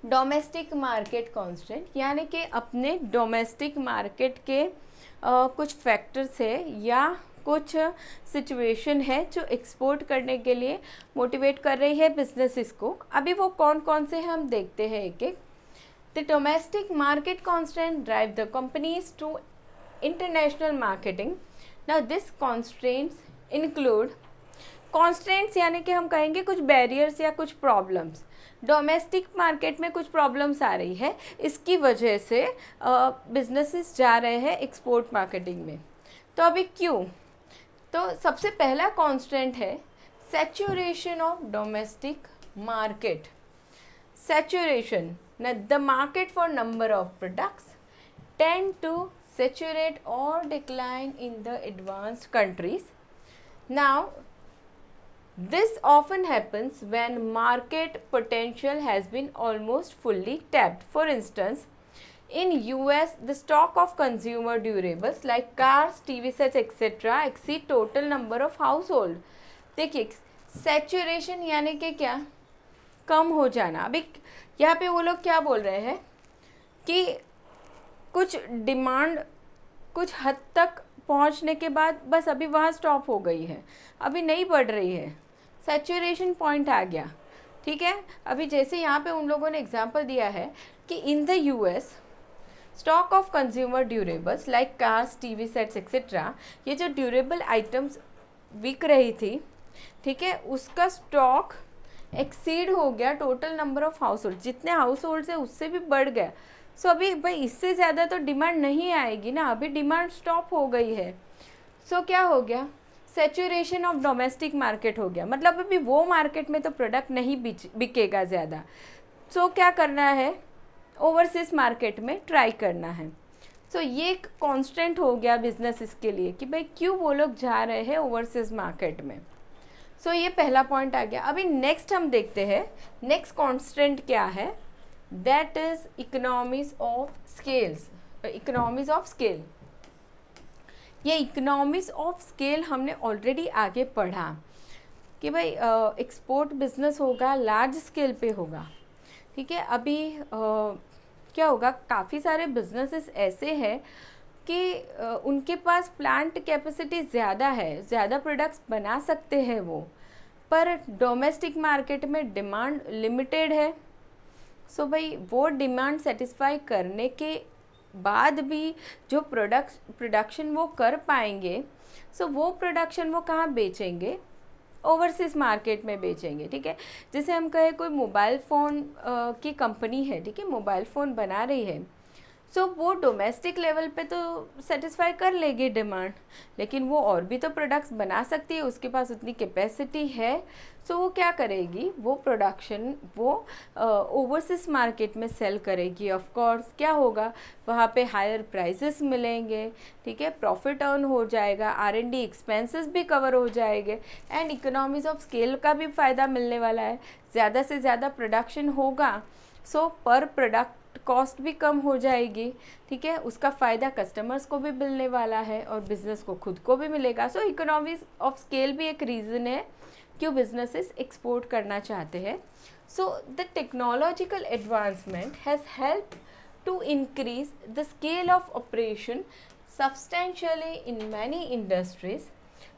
Domestic market constant यानी कि अपने डोमेस्टिक मार्केट के कुछ फैक्टर्स है या कुछ सिचुएशन है जो एक्सपोर्ट करने के लिए मोटिवेट कर रही है बिजनेसेस को। अभी वो कौन कौन से हम देखते हैं एक एक। The domestic market constant drive the companies to international marketing. Now this constraints include, constraints यानी कि हम कहेंगे कुछ बैरियर्स या कुछ प्रॉब्लम्स। डोमेस्टिक मार्केट में कुछ प्रॉब्लम्स आ रही है, इसकी वजह से बिजनेसेस जा रहे हैं एक्सपोर्ट मार्केटिंग में। तो अभी क्यों, तो सबसे पहला कॉन्स्टेंट है saturation of domestic market. Saturation, the market for number of products tend to saturate और decline in the advanced countries. Now this often happens when market potential has been almost fully tapped. For instance, in US, the stock of consumer durables like cars, TV sets, etc. exceed total number of household. देखिए, saturation यानी कि क्या, कम हो जाना। अभी यहाँ पे वो लोग क्या बोल रहे हैं कि कुछ डिमांड कुछ हद तक पहुँचने के बाद बस अभी वहाँ स्टॉप हो गई है, अभी नहीं बढ़ रही है, सैचुरेशन पॉइंट आ गया। ठीक है, अभी जैसे यहाँ पे उन लोगों ने एग्जांपल दिया है कि in the US stock of consumer durables like cars, TV sets etcetera, ये जो ड्यूरेबल आइटम्स बिक रही थी, ठीक है, उसका स्टॉक एक्सीड हो गया total number of house hold, जितने हाउस होल्ड है उससे भी बढ़ गया। सो अभी भाई इससे ज़्यादा तो डिमांड नहीं आएगी ना, अभी डिमांड स्टॉप हो गई है। सो क्या हो गया, सेचुरेशन ऑफ डोमेस्टिक मार्केट हो गया, मतलब अभी वो मार्केट में तो प्रोडक्ट नहीं बिकेगा ज़्यादा। सो क्या करना है, ओवरसीज मार्केट में ट्राई करना है। सो ये एक कांस्टेंट हो गया बिजनेस के लिए कि भाई क्यों वो लोग जा रहे हैं ओवरसीज मार्केट में। सो ये पहला पॉइंट आ गया। अभी नेक्स्ट हम देखते हैं नेक्स्ट कांस्टेंट क्या है, that is economies of scales. Economies of scale, ये इकोनॉमीज ऑफ स्केल हमने ऑलरेडी आगे पढ़ा कि भाई एक्सपोर्ट बिजनेस होगा, लार्ज स्केल पे होगा, ठीक है। अभी क्या होगा, काफ़ी सारे बिजनेसेस ऐसे हैं कि उनके पास प्लांट कैपेसिटी ज़्यादा है, ज़्यादा प्रोडक्ट्स बना सकते हैं वो, पर डोमेस्टिक मार्केट में डिमांड लिमिटेड है। सो भाई वो डिमांड सेटिस्फाई करने के बाद भी जो प्रोडक्शन वो कर पाएंगे, सो वो प्रोडक्शन वो कहाँ बेचेंगे, ओवरसीज मार्केट में बेचेंगे, ठीक है। जैसे हम कहें कोई मोबाइल फ़ोन की कंपनी है, ठीक है, मोबाइल फ़ोन बना रही है, सो वो डोमेस्टिक लेवल पे तो सेटिस्फाई कर लेगी डिमांड, लेकिन वो और भी तो प्रोडक्ट्स बना सकती है, उसके पास उतनी कैपेसिटी है। सो वो क्या करेगी, वो प्रोडक्शन वो ओवरसीज मार्केट में सेल करेगी। ऑफ कोर्स क्या होगा, वहाँ पे हायर प्राइसेस मिलेंगे, ठीक है, प्रॉफिट अर्न हो जाएगा, R&D एक्सपेंसेस भी कवर हो जाएंगे, एंड इकोनॉमीज ऑफ स्केल का भी फ़ायदा मिलने वाला है। ज़्यादा से ज़्यादा प्रोडक्शन होगा, सो पर प्रोडक्ट कॉस्ट भी कम हो जाएगी, ठीक है, उसका फ़ायदा कस्टमर्स को भी मिलने वाला है और बिज़नेस को खुद को भी मिलेगा। सो इकोनॉमीज ऑफ स्केल भी एक रीज़न है क्यों बिजनेसेस एक्सपोर्ट करना चाहते हैं। So the technological advancement has help to increase the scale of operation substantially in many industries.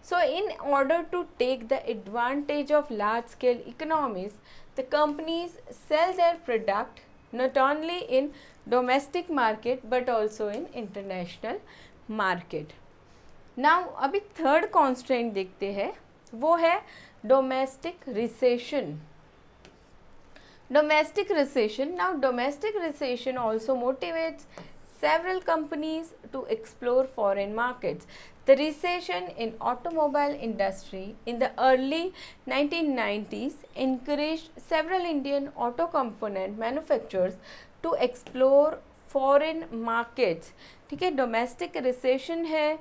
So in order to take the advantage of large scale economies, the companies sell their product not only in domestic market but also in international market. Now अभी थर्ड कॉन्स्ट्रेंट देखते हैं, वो है domestic recession. Domestic recession. Now domestic recession also motivates several companies to explore foreign markets. The recession in automobile industry in the early 1990s encouraged several Indian auto component manufacturers to explore foreign markets. ठीक है, डोमेस्टिक रिसेशन है,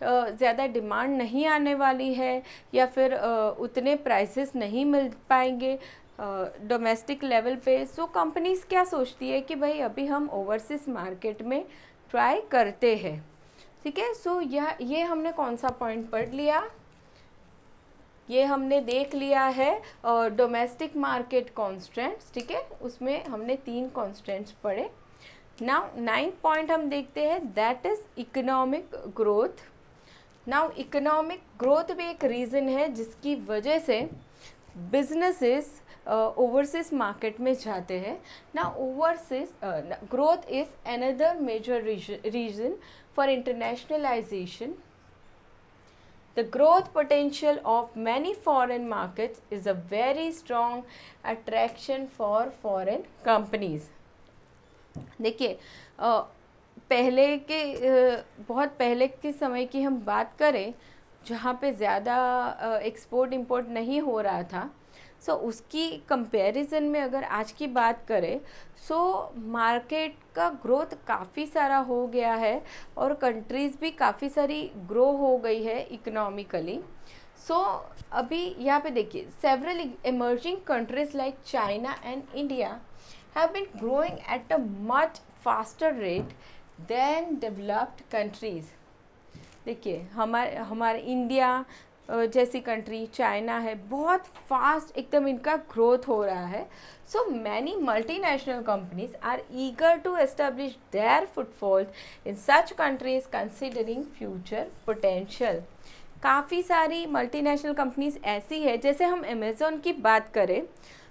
ज़्यादा डिमांड नहीं आने वाली है, या फिर उतने प्राइसेस नहीं मिल पाएंगे डोमेस्टिक लेवल पे। सो कंपनीज क्या सोचती है कि भाई अभी हम ओवरसीज मार्केट में ट्राई करते हैं, ठीक है। सो ये हमने कौन सा पॉइंट पढ़ लिया, ये हमने देख लिया है डोमेस्टिक मार्केट कॉन्स्टेंट्स, ठीक है, उसमें हमने 3 कॉन्स्टेंट्स पढ़े। नाउ 9th पॉइंट हम देखते हैं, that is economic growth. Now economic growth भी एक रीज़न है जिसकी वजह से बिजनेसेस ओवरसीज मार्केट में जाते हैं. Now overseas growth is another major reason for internationalization. The growth potential of many foreign markets is a very strong attraction for foreign companies. देखिए पहले के बहुत पहले के समय की हम बात करें जहाँ पे ज़्यादा एक्सपोर्ट इंपोर्ट नहीं हो रहा था, सो उसकी कंपैरिजन में अगर आज की बात करें सो मार्केट का ग्रोथ काफ़ी सारा हो गया है और कंट्रीज़ भी काफ़ी सारी ग्रो हो गई है इकोनॉमिकली. सो अभी यहाँ पे देखिए several emerging countries like China and India have been growing at a much faster rate than developed countries. देखिए हमारे इंडिया जैसी कंट्री, चाइना है, बहुत फास्ट एकदम इनका ग्रोथ हो रहा है. So many multinational companies are eager to establish their footfalls in such countries considering future potential. काफ़ी सारी मल्टीनेशनल कंपनीज ऐसी है, जैसे हम अमेज़ॉन की बात करें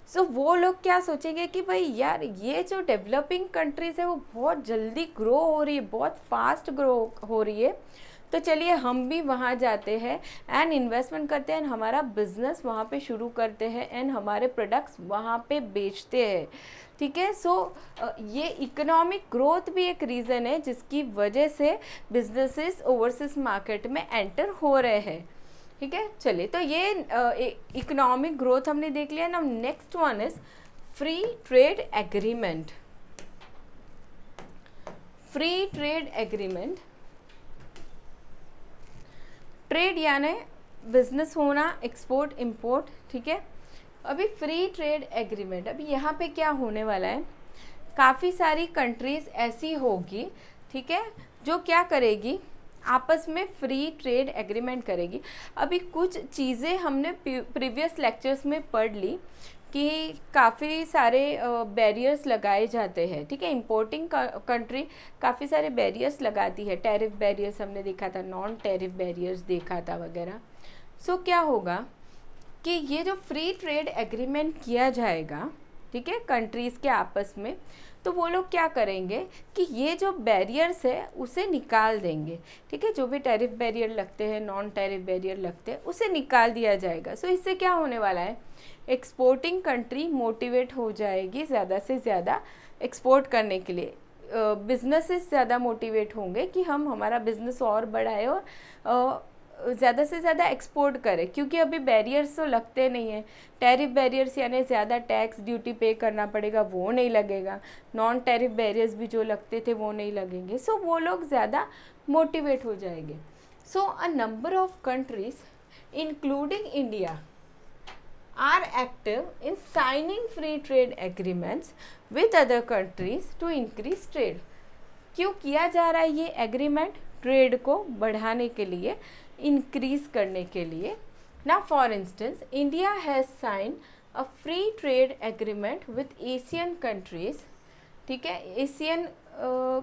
सो वो लोग क्या सोचेंगे कि भाई यार ये जो डेवलपिंग कंट्रीज़ है वो बहुत जल्दी ग्रो हो रही है, बहुत फास्ट ग्रो हो रही है, तो चलिए हम भी वहाँ जाते हैं एंड इन्वेस्टमेंट करते हैं, हमारा बिजनेस वहाँ पे शुरू करते हैं एंड हमारे प्रोडक्ट्स वहाँ पे बेचते हैं। ठीक है, सो ये इकोनॉमिक ग्रोथ भी एक रीज़न है जिसकी वजह से बिजनेसेस ओवरसीज मार्केट में एंटर हो रहे हैं। ठीक है, चलिए तो ये इकोनॉमिक ग्रोथ हमने देख लिया ना। Next one is free trade agreement. Free trade agreement, trade यानी बिजनेस होना, एक्सपोर्ट इंपोर्ट। ठीक है, अभी फ्री ट्रेड एग्रीमेंट, अभी यहाँ पे क्या होने वाला है, काफ़ी सारी कंट्रीज़ ऐसी होगी, ठीक है, जो क्या करेगी, आपस में फ्री ट्रेड एग्रीमेंट करेगी। अभी कुछ चीज़ें हमने प्रीवियस लेक्चर्स में पढ़ ली कि काफ़ी सारे बैरियर्स लगाए जाते हैं। ठीक है, इंपोर्टिंग कंट्री काफ़ी सारे बैरियर्स लगाती है, टैरिफ बैरियर्स हमने देखा था, नॉन टैरिफ बैरियर्स देखा था वगैरह। सो क्या होगा कि ये जो फ्री ट्रेड एग्रीमेंट किया जाएगा, ठीक है, कंट्रीज़ के आपस में, तो वो लोग क्या करेंगे कि ये जो बैरियर्स है उसे निकाल देंगे। ठीक है, जो भी टैरिफ बैरियर लगते हैं, नॉन टैरिफ बैरियर लगते हैं, उसे निकाल दिया जाएगा। सो इससे क्या होने वाला है, एक्सपोर्टिंग कंट्री मोटिवेट हो जाएगी ज़्यादा से ज़्यादा एक्सपोर्ट करने के लिए। बिजनेसेस ज़्यादा मोटिवेट होंगे कि हम हमारा बिजनेस और बढ़ाए और ज़्यादा से ज़्यादा एक्सपोर्ट करें, क्योंकि अभी बैरियर्स तो लगते नहीं हैं। टैरिफ बैरियर्स यानी ज़्यादा टैक्स ड्यूटी पे करना पड़ेगा, वो नहीं लगेगा। नॉन टैरिफ बैरियर्स भी जो लगते थे वो नहीं लगेंगे। सो वो लोग ज़्यादा मोटिवेट हो जाएंगे। So a number of countries including India are active in signing free trade agreements with other countries to increase trade। क्यों किया जा रहा है ये एग्रीमेंट? ट्रेड को बढ़ाने के लिए, इंक्रीज करने के लिए। ना for instance India has sign a free trade agreement with Asian countries. ठीक है, एशियन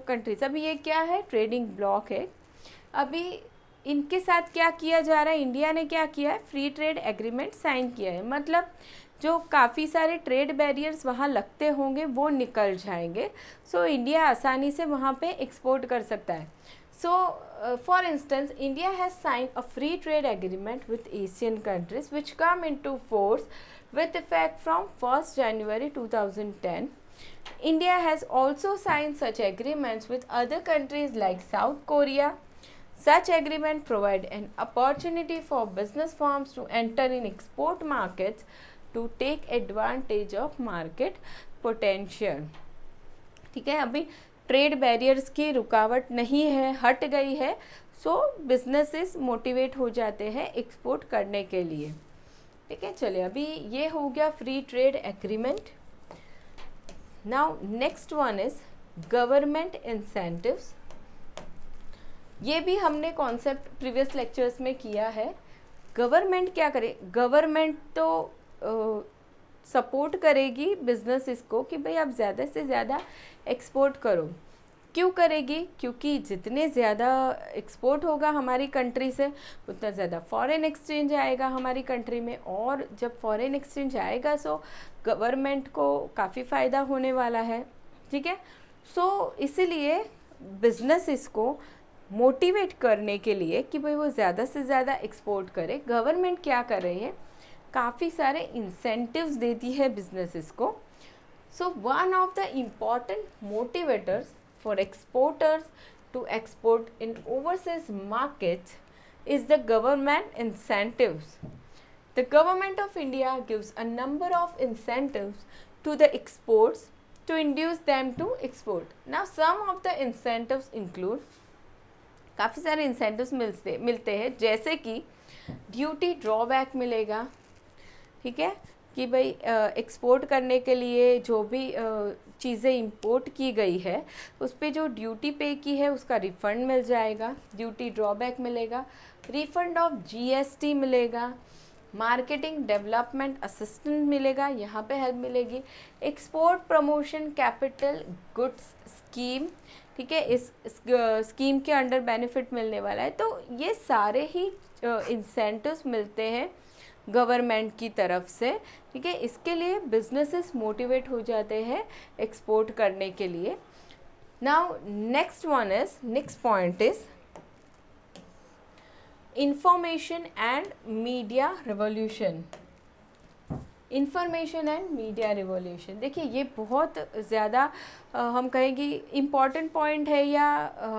कंट्रीज, अभी ये क्या है, ट्रेडिंग ब्लॉक है। अभी इनके साथ क्या किया जा रहा है, इंडिया ने क्या किया है, फ्री ट्रेड एग्रीमेंट साइन किया है। मतलब जो काफ़ी सारे ट्रेड बैरियर्स वहाँ लगते होंगे वो निकल जाएंगे। सो इंडिया आसानी से वहाँ पे एक्सपोर्ट कर सकता है। So for instance India has sign a free trade agreement with Asian countries which come into force with effect from 1st January 2010. India has also signed such agreements with other countries like South Korea. Such agreements provide an opportunity for business firms to enter in export markets to take advantage of market potential. ठीक है, अभी ट्रेड बैरियर्स की रुकावट नहीं है, हट गई है। सो बिजनेसेस मोटिवेट हो जाते हैं एक्सपोर्ट करने के लिए। ठीक है, चलिए अभी ये हो गया free trade agreement. Now next one is government incentives. ये भी हमने कॉन्सेप्ट प्रीवियस लेक्चर्स में किया है। गवर्नमेंट क्या करे, गवर्नमेंट तो सपोर्ट करेगी बिजनेस इसको कि भाई आप ज़्यादा से ज़्यादा एक्सपोर्ट करो। क्यों करेगी? क्योंकि जितने ज़्यादा एक्सपोर्ट होगा हमारी कंट्री से उतना ज़्यादा फॉरेन एक्सचेंज आएगा हमारी कंट्री में, और जब फॉरेन एक्सचेंज आएगा सो गवर्नमेंट को काफ़ी फ़ायदा होने वाला है। ठीक है, सो इसीलिए बिजनेस इसको मोटिवेट करने के लिए कि भाई वो ज़्यादा से ज़्यादा एक्सपोर्ट करे, गवर्नमेंट क्या कर रही है, काफ़ी सारे इंसेंटिव्स देती है बिजनेसेस को। So one of the important motivators for exporters to export in overseas markets is the government incentives. The government of India gives a number of incentives to the exports to induce them to export. Now some of the incentives include, काफ़ी सारे incentives मिलते हैं, जैसे कि ड्यूटी ड्रॉबैक मिलेगा। ठीक है, कि भाई एक्सपोर्ट करने के लिए जो भी चीज़ें इंपोर्ट की गई है उस पर जो ड्यूटी पे की है उसका रिफ़ंड मिल जाएगा, ड्यूटी ड्रॉबैक मिलेगा, रिफ़ंड ऑफ जीएसटी मिलेगा, मार्केटिंग डेवलपमेंट असिस्टेंट मिलेगा, यहाँ पे हेल्प मिलेगी, export promotion capital goods scheme. ठीक है, इस स्कीम के अंडर बेनिफिट मिलने वाला है। तो ये सारे ही इंसेंटिव्स मिलते हैं गवर्नमेंट की तरफ से। ठीक है, इसके लिए बिजनेसेस मोटिवेट हो जाते हैं एक्सपोर्ट करने के लिए। Now next point is information and media revolution. Information and media revolution, देखिए ये बहुत ज़्यादा हम कहें कि इम्पॉर्टेंट पॉइंट है, या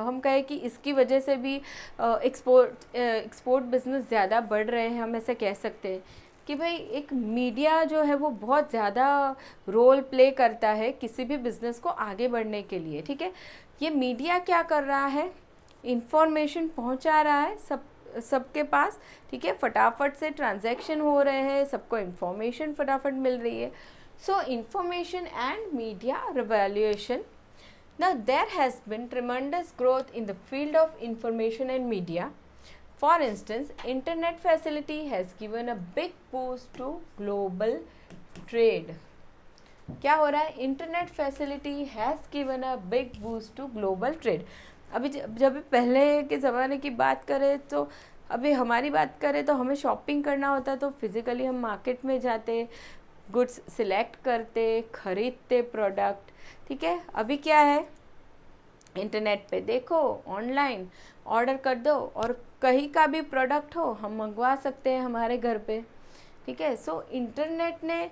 हम कहें कि इसकी वजह से भी एक्सपोर्ट बिजनेस ज़्यादा बढ़ रहे हैं। हम ऐसे कह सकते हैं कि भाई एक मीडिया जो है वो बहुत ज़्यादा रोल प्ले करता है किसी भी बिज़नेस को आगे बढ़ने के लिए। ठीक है, ये मीडिया क्या कर रहा है, इंफॉर्मेशन पहुंचा रहा है सबके पास। ठीक है, फटाफट से ट्रांजैक्शन हो रहे हैं, सबको इंफॉर्मेशन फटाफट मिल रही है। सो information and media revolution. Now there has been tremendous growth in the field of information and media. For instance, internet facility has given a big boost to global trade. क्या हो रहा है, internet facility has given a big boost to global trade. अभी जब पहले के ज़माने की बात करें तो अभी हमारी बात करें तो हमें शॉपिंग करना होता तो फिज़िकली हम मार्केट में जाते, गुड्स सिलेक्ट करते, ख़रीदते प्रोडक्ट। ठीक है, अभी क्या है, इंटरनेट पे देखो, ऑनलाइन ऑर्डर कर दो और कहीं का भी प्रोडक्ट हो हम मंगवा सकते हैं हमारे घर पे। ठीक है, सो इंटरनेट ने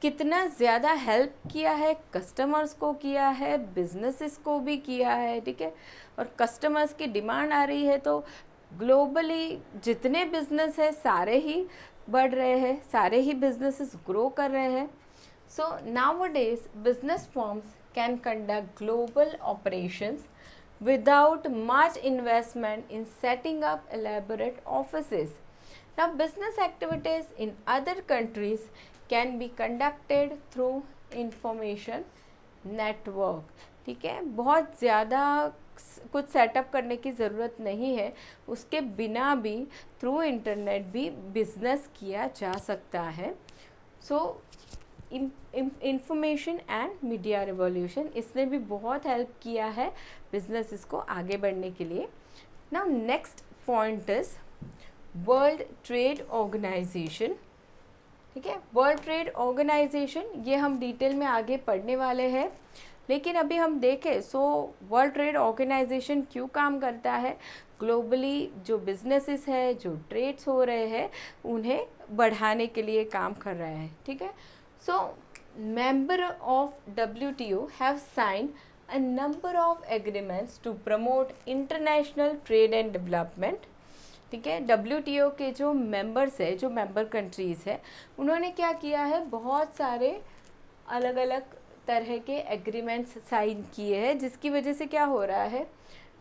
कितना ज़्यादा हेल्प किया है, कस्टमर्स को किया है, बिजनेसेस को भी किया है। ठीक है, और कस्टमर्स की डिमांड आ रही है तो ग्लोबली जितने बिजनेस है सारे ही बढ़ रहे हैं, सारे ही बिजनेसेस ग्रो कर रहे हैं। So nowadays business firms can conduct global operations without much investment in setting up elaborate offices. Now business activities in other countries can be conducted through information network. ठीक है, बहुत ज़्यादा कुछ सेटअप करने की ज़रूरत नहीं है, उसके बिना भी थ्रू इंटरनेट भी बिजनेस किया जा सकता है। सो इंफॉर्मेशन एंड मीडिया रिवॉल्यूशन, इसने भी बहुत हेल्प किया है बिजनेस को आगे बढ़ने के लिए। Now next point is world trade organization. ठीक है, वर्ल्ड ट्रेड ऑर्गेनाइजेशन ये हम डिटेल में आगे पढ़ने वाले हैं, लेकिन अभी हम देखें सो वर्ल्ड ट्रेड ऑर्गेनाइजेशन क्यों काम करता है, ग्लोबली जो बिजनेसेस है, जो ट्रेड्स हो रहे हैं उन्हें बढ़ाने के लिए काम कर रहा है। ठीक है, so member of WTO have signed a number of agreements to promote international trade and development. ठीक है, WTO के जो मेंबर्स है, जो मेंबर कंट्रीज़ है, उन्होंने क्या किया है, बहुत सारे अलग अलग तरह के एग्रीमेंट्स साइन किए हैं, जिसकी वजह से क्या हो रहा है,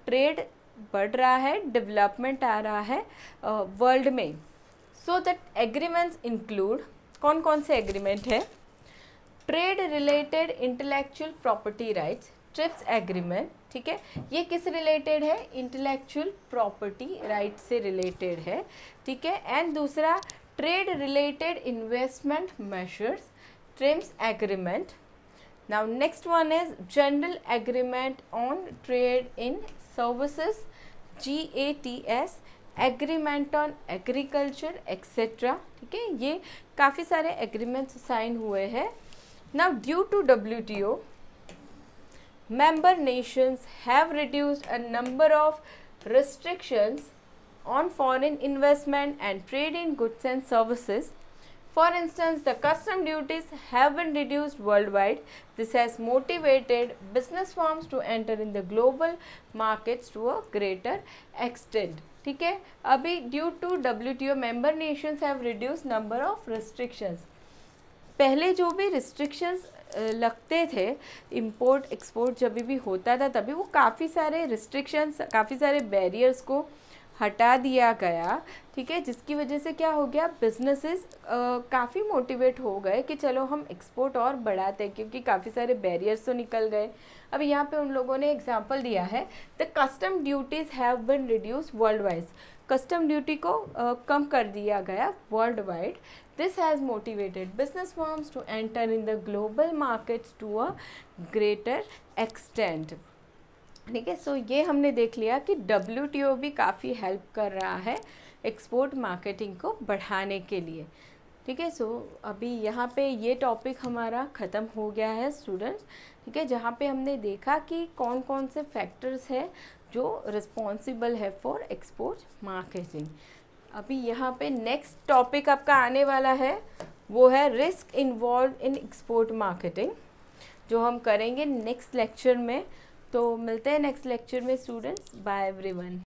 ट्रेड बढ़ रहा है, डेवलपमेंट आ रहा है वर्ल्ड में। सो दैट एग्रीमेंट्स इंक्लूड, कौन कौन से एग्रीमेंट है, trade related intellectual property rights, TRIPS agreement. ठीक है, ये किस रिलेटेड है, इंटेलेक्चुअल प्रॉपर्टी राइट से रिलेटेड है। ठीक है, एंड दूसरा trade related investment measures, TRIPS agreement. Now next one is general agreement on trade in services, GATS, agreement on agriculture etcetera. ठीक है, ये काफ़ी सारे एग्रीमेंट्स साइन हुए हैं। Now due to WTO, member nations have reduced a number of restrictions on foreign investment and trade in goods and services. For instance, the custom duties have been reduced worldwide. This has motivated business firms to enter in the global markets to a greater extent. ठीक है, अभी due to WTO member nations have reduce number of restrictions. पहले जो भी रिस्ट्रिक्शंस लगते थे इंपोर्ट एक्सपोर्ट जब भी होता था, तभी वो काफ़ी सारे रिस्ट्रिक्शंस, काफ़ी सारे बैरियर्स को हटा दिया गया। ठीक है, जिसकी वजह से क्या हो गया, बिजनेसेस काफ़ी मोटिवेट हो गए कि चलो हम एक्सपोर्ट और बढ़ाते हैं, क्योंकि काफ़ी सारे बैरियर्स तो निकल गए। अब यहाँ पे उन लोगों ने एग्जांपल दिया है, the custom duties have been reduce world wide, custom duty को कम कर दिया गया world wide. This has motivated business firms to enter in the global markets to a greater extent. ठीक है, सो ये हमने देख लिया कि WTO भी काफ़ी हेल्प कर रहा है एक्सपोर्ट मार्केटिंग को बढ़ाने के लिए। ठीक है, सो अभी यहाँ पे ये टॉपिक हमारा ख़त्म हो गया है स्टूडेंट्स। ठीक है, जहाँ पे हमने देखा कि कौन कौन से फैक्टर्स हैं जो रिस्पॉन्सिबल है फॉर एक्सपोर्ट मार्केटिंग। अभी यहाँ पे नेक्स्ट टॉपिक आपका आने वाला है, वो है risk involve in export marketing, जो हम करेंगे नेक्स्ट लेक्चर में। तो मिलते हैं नेक्स्ट लेक्चर में स्टूडेंट्स। Bye everyone.